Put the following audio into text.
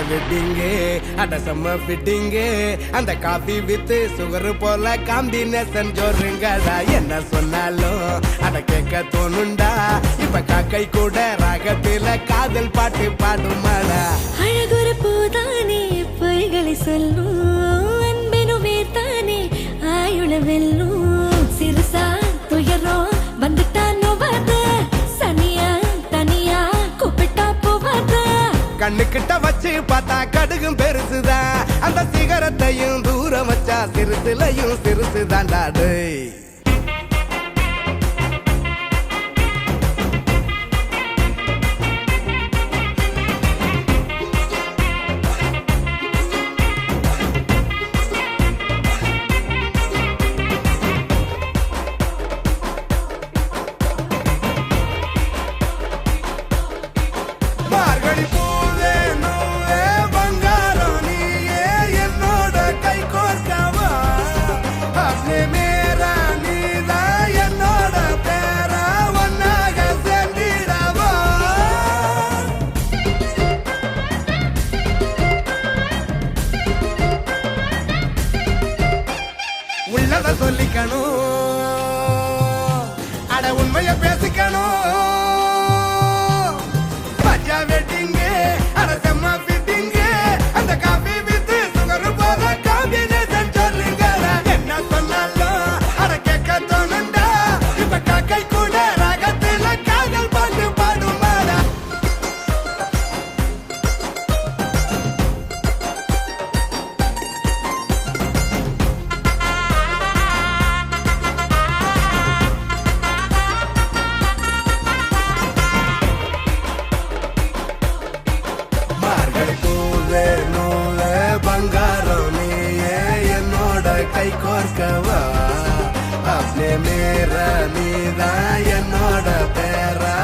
வெட்டிங்கே அடசம்ம ஃபிட்டிங்கே அந்த coffee with sugar போல combination ஜோருங்கடா என்ன சொன்னாலும் அட கேட்க தோணுண்டா இப்ப காக்கை கூட ராகத்தில காதல் பாட்டு பாடுமாடா அழகுற பூதானே பொய்களை சொல்லும் அன்பெனும் வேர்த்தானே ஆயுள வெல்லும் சிறுசா துயரோ வந்துட்டானோ வாத சனியா தனியா கூப்பிட்டா போவாத கண்ணுக்கிட்ட வச்சு பார்த்தா கடுகும் பெருசுதான் அந்த சிகரத்தையும் தூரம் வச்சா சிறுசுலையும் சிறுசுதான்டா டேய் உள்ளத சொல்லிக்கணும் அட உண்மைய பேசிக்கணும் பஜா வெட்டிங்க அட செம்ம ஃபிட்டிங்க அந்த காபி வித்து சுகர் போல காம்பினேஷன் சொல்லுங்க என்ன சொன்னாலும் அட கேட்க தோணுண்டா இப்ப காக்கை கூட ராகத்துல காதல் பாட்டு பாடுமாடா பங்காரம் நீயே என்னோட கை கோர்க்கவா அப்பே மேர நீதான் என்னோட பேரா